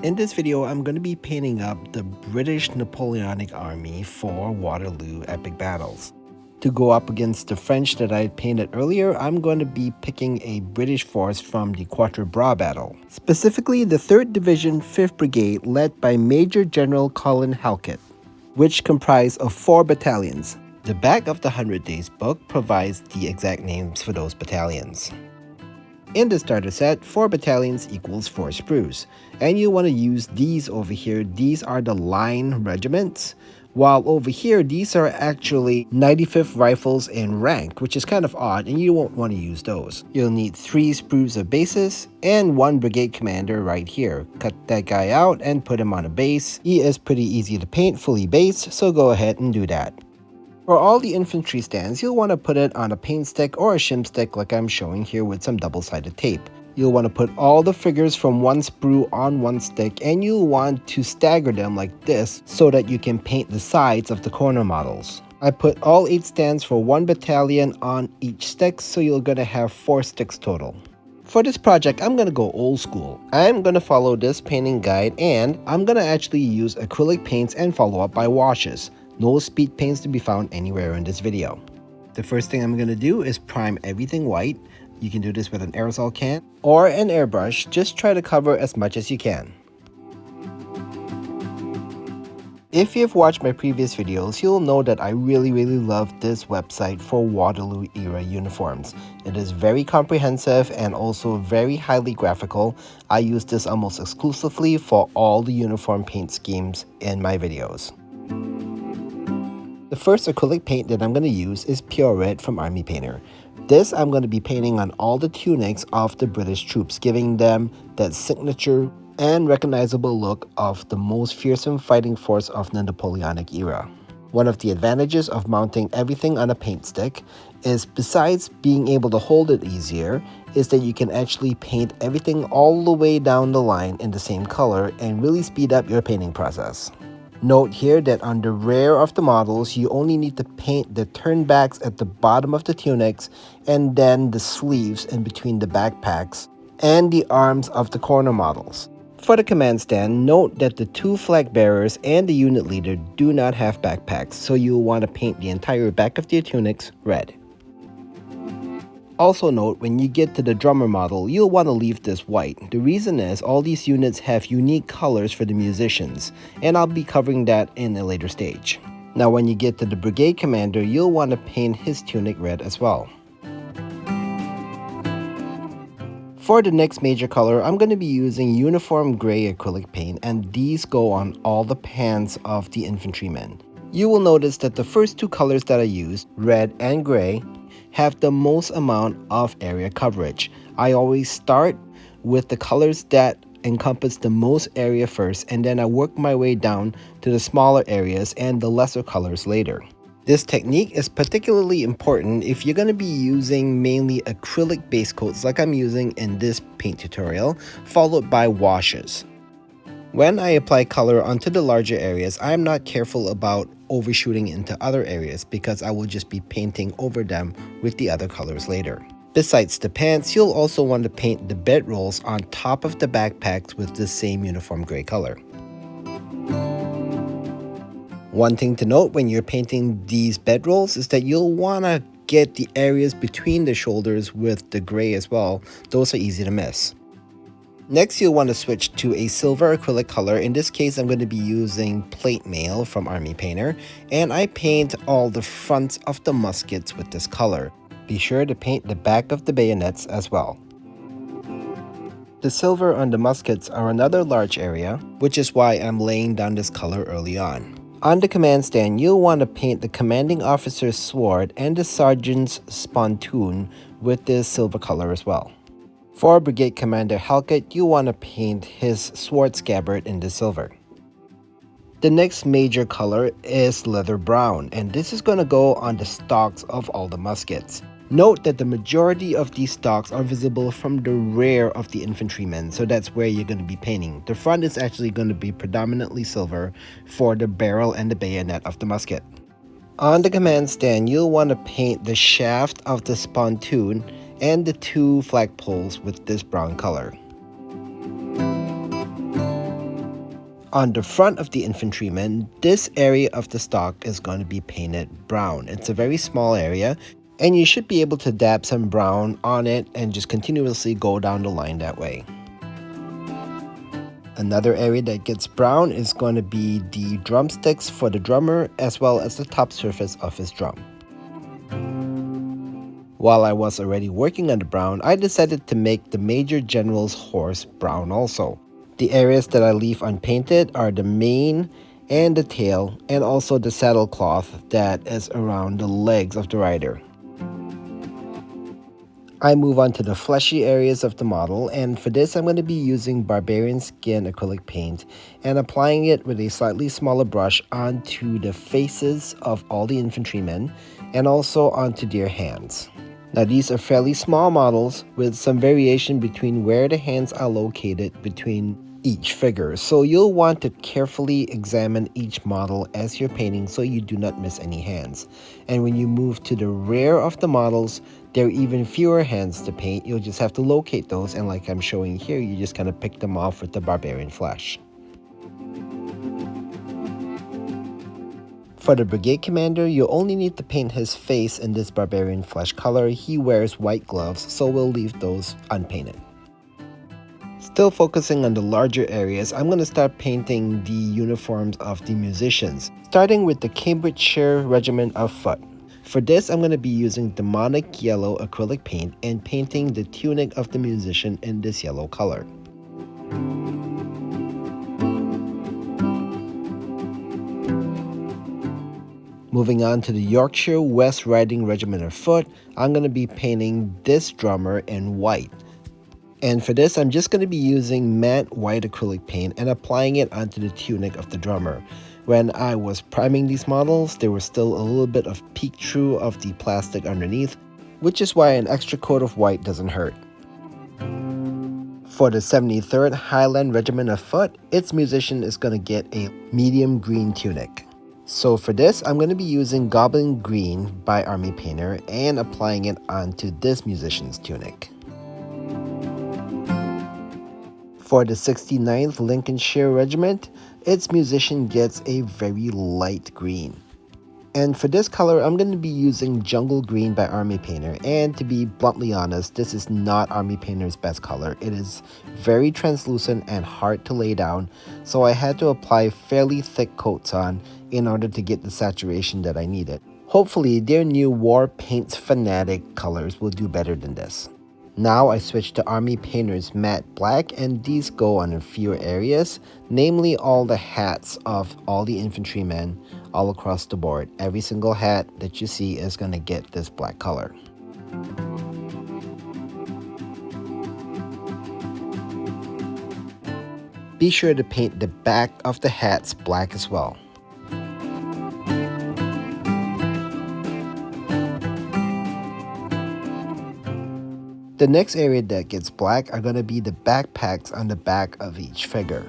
In this video, I'm going to be painting up the British Napoleonic army for Waterloo epic battles. To go up against the French that I painted earlier, I'm going to be picking a British force from the Quatre Bras battle. Specifically, the 3rd Division 5th Brigade led by Major General Colin Halkett, which comprised of 4 battalions. The back of the 100 Days book provides the exact names for those battalions. In the starter set, 4 battalions equals 4 sprues, and you want to use these over here. These are the line regiments, while over here these are actually 95th rifles in rank, which is kind of odd and you won't want to use those. You'll need 3 sprues of bases and 1 brigade commander right here. Cut that guy out and put him on a base. He is pretty easy to paint fully based, so go ahead and do that. For all the infantry stands, you'll want to put it on a paint stick or a shim stick like I'm showing here with some double-sided tape. You'll want to put all the figures from one sprue on one stick, and you'll want to stagger them like this so that you can paint the sides of the corner models. I put all 8 stands for 1 battalion on each stick, so you're going to have 4 sticks total. For this project, I'm going to go old school. I'm going to follow this painting guide, and I'm going to actually use acrylic paints and follow up by washes. No speed paints to be found anywhere in this video. The first thing I'm going to do is prime everything white. You can do this with an aerosol can or an airbrush. Just try to cover as much as you can. If you've watched my previous videos, you'll know that I really love this website for Waterloo era uniforms. It is very comprehensive and also very highly graphical. I use this almost exclusively for all the uniform paint schemes in my videos. The first acrylic paint that I'm going to use is Pure Red from Army Painter. This I'm going to be painting on all the tunics of the British troops, giving them that signature and recognizable look of the most fearsome fighting force of the Napoleonic era. One of the advantages of mounting everything on a paint stick is, besides being able to hold it easier, is that you can actually paint everything all the way down the line in the same color and really speed up your painting process. Note here that on the rear of the models, you only need to paint the turnbacks at the bottom of the tunics and then the sleeves in between the backpacks and the arms of the corner models. For the command stand, note that the 2 flag bearers and the unit leader do not have backpacks, so you'll want to paint the entire back of their tunics red. Also note, when you get to the drummer model, you'll want to leave this white. The reason is all these units have unique colors for the musicians, and I'll be covering that in a later stage. Now when you get to the brigade commander, you'll want to paint his tunic red as well. For the next major color, I'm going to be using uniform gray acrylic paint, and these go on all the pants of the infantrymen. You will notice that the first 2 colors that I used, red and gray, have the most amount of area coverage. I always start with the colors that encompass the most area first, and then I work my way down to the smaller areas and the lesser colors later. This technique is particularly important if you're going to be using mainly acrylic base coats like I'm using in this paint tutorial, followed by washes. When I apply color onto the larger areas, I'm not careful about overshooting into other areas because I will just be painting over them with the other colors later. Besides the pants, you'll also want to paint the bedrolls on top of the backpacks with the same uniform gray color. One thing to note when you're painting these bedrolls is that you'll want to get the areas between the shoulders with the gray as well. Those are easy to miss. Next, you'll want to switch to a silver acrylic color. In this case, I'm going to be using Plate Mail from Army Painter, and I paint all the fronts of the muskets with this color. Be sure to paint the back of the bayonets as well. The silver on the muskets are another large area, which is why I'm laying down this color early on. On the command stand, you'll want to paint the commanding officer's sword and the sergeant's spontoon with this silver color as well. For Brigade Commander Halkett, you want to paint his sword scabbard in the silver. The next major color is leather brown, and this is going to go on the stocks of all the muskets. Note that the majority of these stocks are visible from the rear of the infantrymen, so that's where you're going to be painting. The front is actually going to be predominantly silver for the barrel and the bayonet of the musket. On the command stand, you'll want to paint the shaft of the spontoon and the 2 flagpoles with this brown color. On the front of the infantryman, this area of the stock is going to be painted brown. It's a very small area, and you should be able to dab some brown on it and just continuously go down the line that way. Another area that gets brown is going to be the drumsticks for the drummer, as well as the top surface of his drum. While I was already working on the brown, I decided to make the Major General's horse brown also. The areas that I leave unpainted are the mane and the tail, and also the saddle cloth that is around the legs of the rider. I move on to the fleshy areas of the model, and for this I'm going to be using Barbarian Skin acrylic paint and applying it with a slightly smaller brush onto the faces of all the infantrymen and also onto their hands. Now these are fairly small models with some variation between where the hands are located between each figure, so you'll want to carefully examine each model as you're painting so you do not miss any hands. And when you move to the rear of the models, there are even fewer hands to paint. You'll just have to locate those, and like I'm showing here, you just kind of pick them off with the barbarian flesh. For the brigade commander, you only need to paint his face in this barbarian flesh color. He wears white gloves, so we'll leave those unpainted. Still focusing on the larger areas, I'm going to start painting the uniforms of the musicians, starting with the Cambridgeshire Regiment of Foot. For this, I'm going to be using demonic yellow acrylic paint and painting the tunic of the musician in this yellow color. Moving on to the Yorkshire West Riding Regiment of Foot, I'm going to be painting this drummer in white. And for this, I'm just going to be using matte white acrylic paint and applying it onto the tunic of the drummer. When I was priming these models, there was still a little bit of peek through of the plastic underneath, which is why an extra coat of white doesn't hurt. For the 73rd Highland Regiment of Foot, its musician is going to get a medium green tunic. So for this, I'm going to be using Goblin Green by Army Painter and applying it onto this musician's tunic. For the 69th Lincolnshire Regiment, its musician gets a very light green. And for this color, I'm going to be using Jungle Green by Army Painter, and to be bluntly honest, this is not Army Painter's best color. It is very translucent and hard to lay down, so I had to apply fairly thick coats on in order to get the saturation that I needed. Hopefully, their new War Paints Fanatic colors will do better than this. Now I switch to Army Painter's matte black, and these go on a few areas, namely all the hats of all the infantrymen all across the board. Every single hat that you see is going to get this black color. Be sure to paint the back of the hats black as well. The next area that gets black are going to be the backpacks on the back of each figure.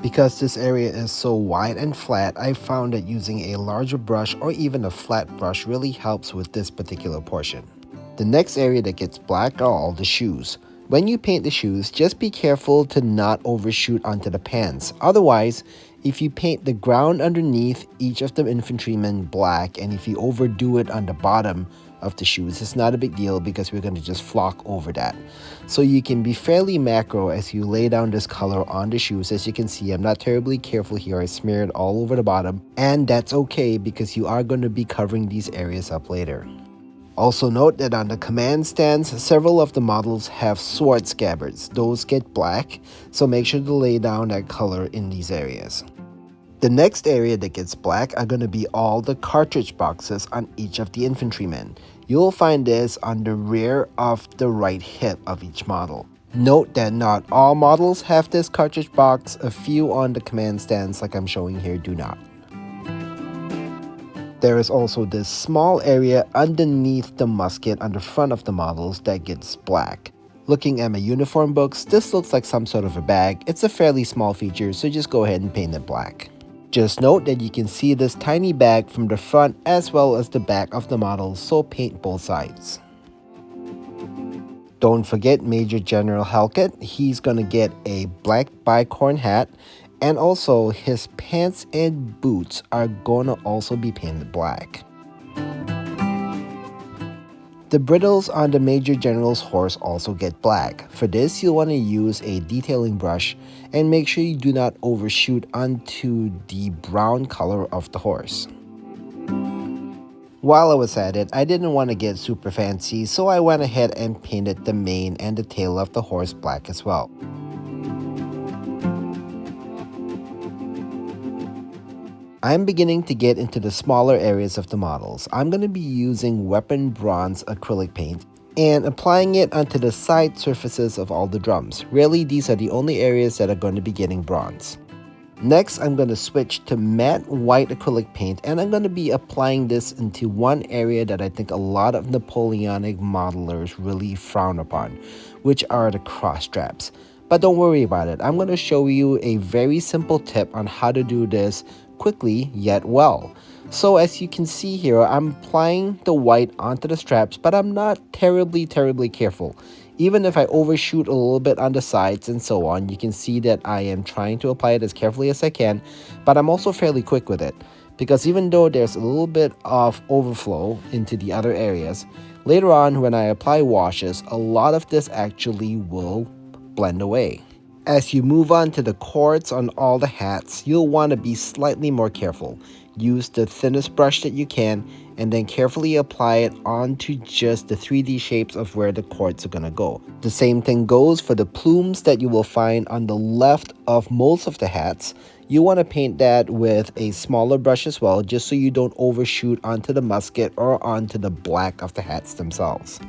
Because this area is so wide and flat, I found that using a larger brush or even a flat brush really helps with this particular portion. The next area that gets black are all the shoes. When you paint the shoes, just be careful to not overshoot onto the pants. Otherwise, if you paint the ground underneath each of the infantrymen black, and if you overdo it on the bottom of the shoes, it's not a big deal because we're going to just flock over that. So you can be fairly macro as you lay down this color on the shoes. As you can see, I'm not terribly careful here. I smeared all over the bottom, and that's okay because you are going to be covering these areas up later. Also note that on the command stands, several of the models have sword scabbards. Those get black, so make sure to lay down that color in these areas. The next area that gets black are going to be all the cartridge boxes on each of the infantrymen. You'll find this on the rear of the right hip of each model. Note that not all models have this cartridge box. A few on the command stands like I'm showing here do not. There is also this small area underneath the musket on the front of the models that gets black. Looking at my uniform books, this looks like some sort of a bag. It's a fairly small feature, so just go ahead and paint it black. Just note that you can see this tiny bag from the front as well as the back of the model, so paint both sides. Don't forget Major General Halkett. He's going to get a black bicorn hat And also his pants and boots are gonna also be painted black. The brittles on the Major General's horse also get black. For this, you'll want to use a detailing brush and make sure you do not overshoot onto the brown color of the horse. While I was at it, I didn't want to get super fancy, so I went ahead and painted the mane and the tail of the horse black as well. I'm beginning to get into the smaller areas of the models. I'm going to be using weapon bronze acrylic paint and applying it onto the side surfaces of all the drums. Really, these are the only areas that are going to be getting bronze. Next, I'm going to switch to matte white acrylic paint, and I'm going to be applying this into one area that I think a lot of Napoleonic modelers really frown upon, which are the cross straps. But don't worry about it. I'm going to show you a very simple tip on how to do this quickly yet well. So as you can see here, I'm applying the white onto the straps, but I'm not terribly careful. Even if I overshoot a little bit on the sides and so on, you can see that I am trying to apply it as carefully as I can, but I'm also fairly quick with it, because even though there's a little bit of overflow into the other areas, later on when I apply washes, a lot of this actually will blend away. As you move on to the cords on all the hats, you'll want to be slightly more careful. Use the thinnest brush that you can and then carefully apply it onto just the 3D shapes of where the cords are going to go. The same thing goes for the plumes that you will find on the left of most of the hats. You want to paint that with a smaller brush as well, just so you don't overshoot onto the musket or onto the black of the hats themselves.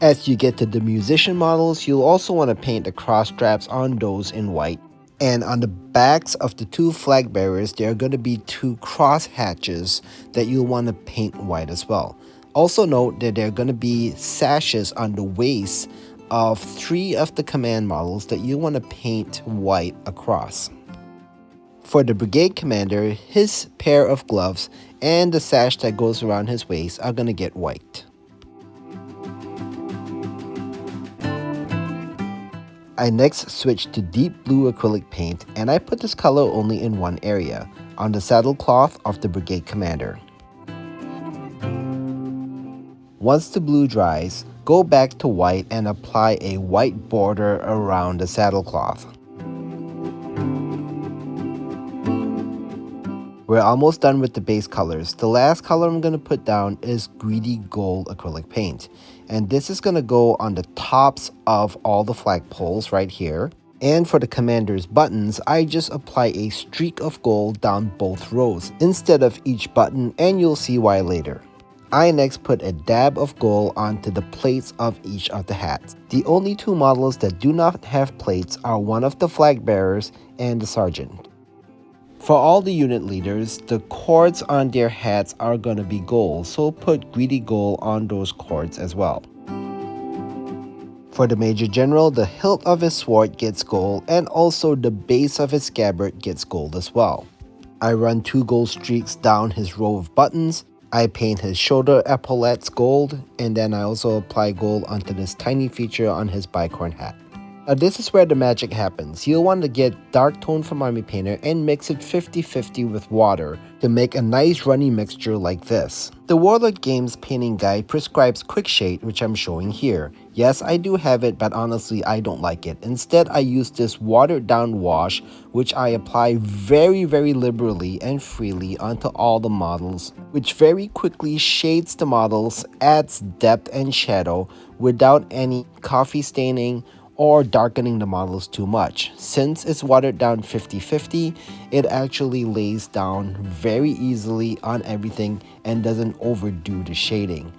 As you get to the musician models, you'll also want to paint the cross straps on those in white. And on the backs of the two flag bearers, there are going to be two cross hatches that you'll want to paint white as well. Also note that there are going to be sashes on the waist of 3 of the command models that you want to paint white across. For the brigade commander, his pair of gloves and the sash that goes around his waist are going to get white. I next switched to deep blue acrylic paint, and I put this color only in one area, on the saddle cloth of the brigade commander. Once the blue dries, go back to white and apply a white border around the saddle cloth. We're almost done with the base colors. The last color I'm going to put down is greedy gold acrylic paint. And this is going to go on the tops of all the flagpoles right here. And for the commander's buttons, I just apply a streak of gold down both rows instead of each button, and you'll see why later. I next put a dab of gold onto the plates of each of the hats. The only 2 models that do not have plates are one of the flag bearers and the sergeant. For all the unit leaders, the cords on their hats are going to be gold, so put greedy gold on those cords as well. For the Major General, the hilt of his sword gets gold, and also the base of his scabbard gets gold as well. I run 2 gold streaks down his row of buttons. I paint his shoulder epaulettes gold, and then I also apply gold onto this tiny feature on his bicorn hat. Now this is where the magic happens. You'll want to get dark tone from Army Painter and mix it 50-50 with water to make a nice runny mixture like this. The Warlord Games painting guide prescribes quick shade, which I'm showing here. Yes, I do have it, but honestly I don't like it. Instead, I use this watered down wash, which I apply very liberally and freely onto all the models, which very quickly shades the models, adds depth and shadow without any coffee staining or darkening the models too much. Since it's watered down 50-50, it actually lays down very easily on everything and doesn't overdo the shading.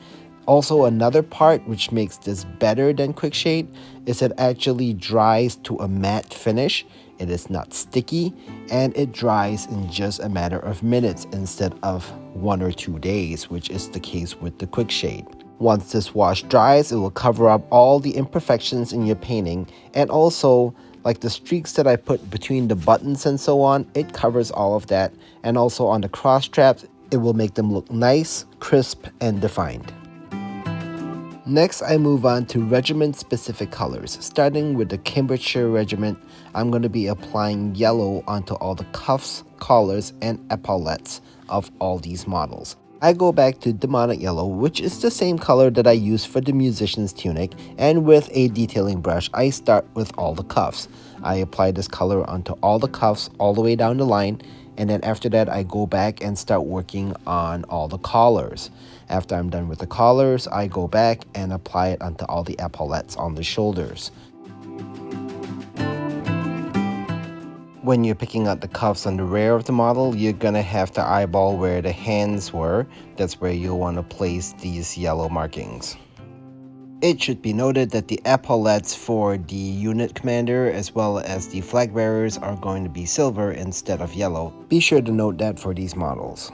Also, another part which makes this better than quick shade is it actually dries to a matte finish. It is not sticky, and it dries in just a matter of minutes instead of 1 or 2 days, which is the case with the quick shade. Once this wash dries, it will cover up all the imperfections in your painting, and also like the streaks that I put between the buttons and so on, it covers all of that, and also on the cross straps, it will make them look nice, crisp, and defined. Next, I move on to regiment-specific colors. Starting with the Cambridgeshire Regiment, I'm going to be applying yellow onto all the cuffs, collars, and epaulettes of all these models. I go back to demonic yellow, which is the same color that I use for the musician's tunic, and with a detailing brush, I start with all the cuffs. I apply this color onto all the cuffs all the way down the line, and then after that I go back and start working on all the collars. After I'm done with the collars, I go back and apply it onto all the epaulettes on the shoulders. When you're picking out the cuffs on the rear of the model, you're gonna have to eyeball where the hands were. That's where you'll want to place these yellow markings. It should be noted that the epaulettes for the unit commander as well as the flag bearers are going to be silver instead of yellow. Be sure to note that for these models.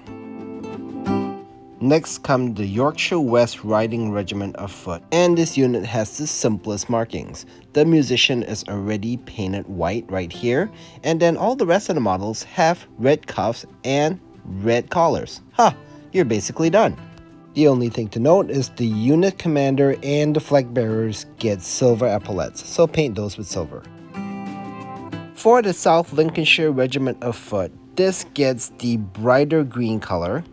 Next come the Yorkshire West Riding Regiment of Foot, and this unit has the simplest markings. The musician is already painted white right here, and then all the rest of the models have red cuffs and red collars. You're basically done. The only thing to note is the unit commander and the flag bearers get silver epaulettes, so paint those with silver. For the South Lincolnshire Regiment of Foot, this gets the brighter green color,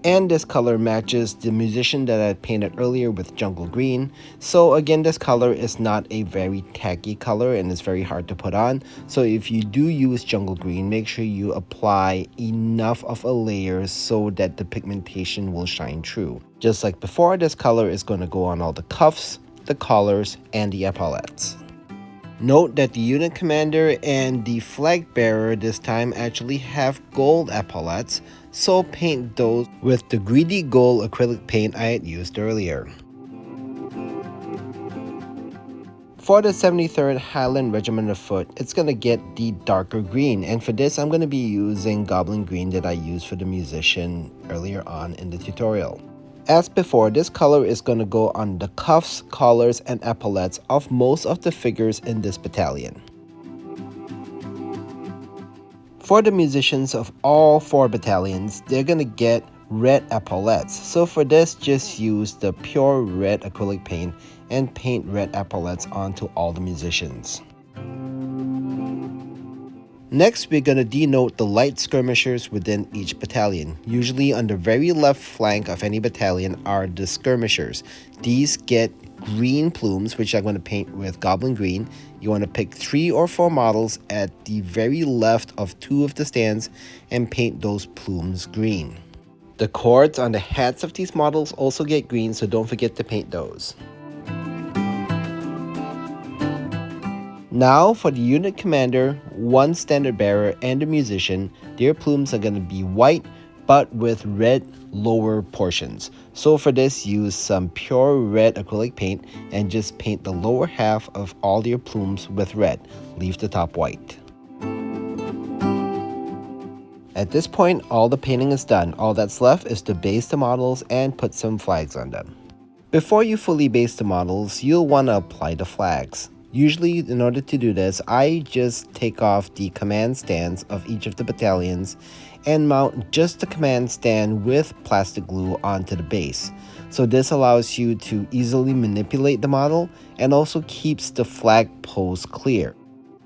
and this color matches the musician that I painted earlier with jungle green. So again, this color is not a very tacky color and it's very hard to put on. So if you do use jungle green, make sure you apply enough of a layer so that the pigmentation will shine through. Just like before, this color is going to go on all the cuffs, the collars, and the epaulettes. Note that the unit commander and the flag bearer this time actually have gold epaulettes, so paint those with the greedy gold acrylic paint I had used earlier. For the 73rd Highland Regiment of Foot, it's going to get the darker green, and for this I'm going to be using goblin green that I used for the musician earlier on in the tutorial. As before, this color is going to go on the cuffs, collars, and epaulettes of most of the figures in this battalion. For the musicians of all 4 battalions, they're going to get red epaulettes. So for this, just use the pure red acrylic paint and paint red epaulettes onto all the musicians. Next, we're going to denote the light skirmishers within each battalion. Usually on the very left flank of any battalion are the skirmishers. These get green plumes, which I'm going to paint with goblin green. You want to pick 3 or 4 models at the very left of 2 of the stands and paint those plumes green. The cords on the hats of these models also get green, so don't forget to paint those. Now for the unit commander, 1 standard bearer, and the musician, their plumes are going to be white but with red lower portions. So for this, use some pure red acrylic paint and just paint the lower half of all your plumes with red. Leave the top white. At this point, all the painting is done. All that's left is to base the models and put some flags on them. Before you fully base the models, you'll want to apply the flags. Usually, in order to do this, I just take off the command stands of each of the battalions and mount just the command stand with plastic glue onto the base. So this allows you to easily manipulate the model and also keeps the flag post clear.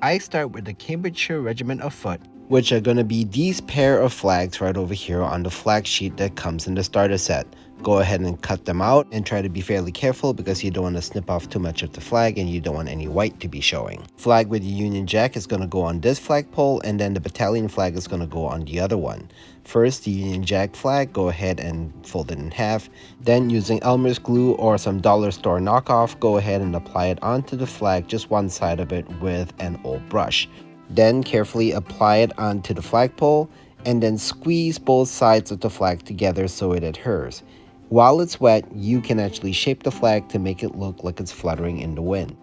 I start with the Cambridgeshire Regiment of Foot, which are going to be these pair of flags right over here on the flag sheet that comes in the starter set. Go ahead and cut them out and try to be fairly careful because you don't want to snip off too much of the flag and you don't want any white to be showing. Flag with the Union Jack is going to go on this flagpole, and then the battalion flag is going to go on the other one. First, the Union Jack flag, go ahead and fold it in half. Then using Elmer's glue or some dollar store knockoff, go ahead and apply it onto the flag, just one side of it with an old brush. Then carefully apply it onto the flagpole and then squeeze both sides of the flag together so it adheres. While it's wet, you can actually shape the flag to make it look like it's fluttering in the wind.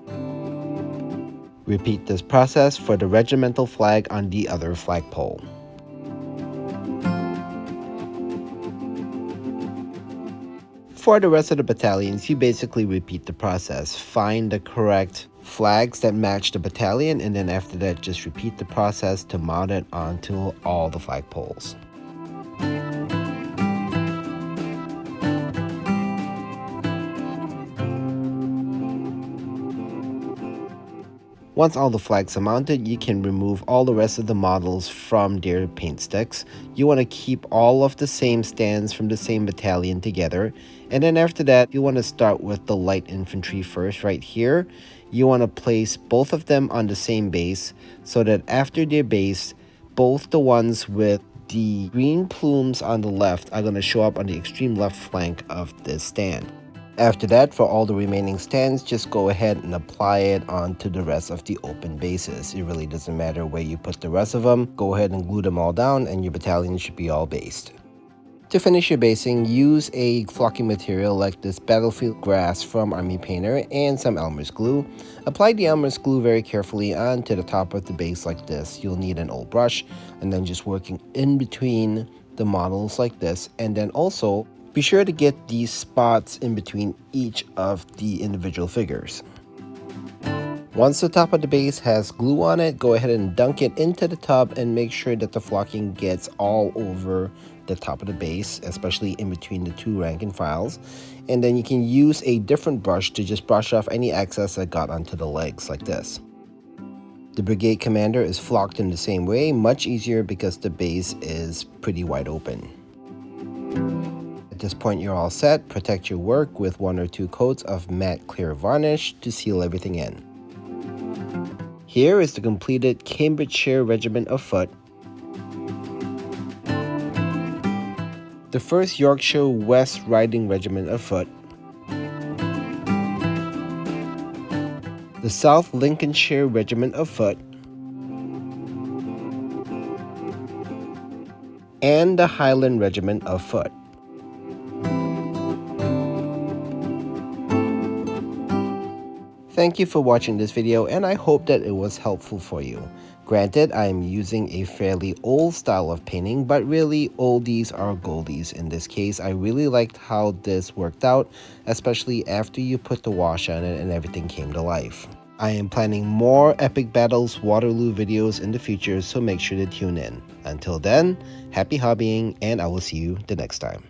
Repeat this process for the regimental flag on the other flagpole. For the rest of the battalions, you basically repeat the process. Find the correct flags that match the battalion, and then after that, just repeat the process to mount it onto all the flagpoles. Once all the flags are mounted, you can remove all the rest of the models from their paint sticks. You want to keep all of the same stands from the same battalion together. And then after that, you want to start with the light infantry first right here. You want to place both of them on the same base so that after their base, both the ones with the green plumes on the left are going to show up on the extreme left flank of this stand. After that, for all the remaining stands, just go ahead and apply it onto the rest of the open bases. It really doesn't matter where you put the rest of them. Go ahead and glue them all down and your battalion should be all based. To finish your basing, use a flocking material like this battlefield grass from Army Painter and some Elmer's glue. Apply the Elmer's glue very carefully onto the top of the base like this. You'll need an old brush, and then just working in between the models like this. And then also be sure to get these spots in between each of the individual figures. Once the top of the base has glue on it, go ahead and dunk it into the tub and make sure that the flocking gets all over the top of the base, especially in between the two rank and files. And then you can use a different brush to just brush off any excess that got onto the legs like this. The brigade commander is flocked in the same way, much easier because the base is pretty wide open. At this point, you're all set. Protect your work with 1 or 2 coats of matte clear varnish to seal everything in. Here is the completed Cambridgeshire Regiment of Foot, the 1st Yorkshire West Riding Regiment of Foot, the South Lincolnshire Regiment of Foot, and the Highland Regiment of Foot. Thank you for watching this video, and I hope that it was helpful for you. Granted, I am using a fairly old style of painting, but really oldies are goldies in this case. I really liked how this worked out, especially after you put the wash on it and everything came to life. I am planning more Epic Battles Waterloo videos in the future, so make sure to tune in. Until then, happy hobbying, and I will see you the next time.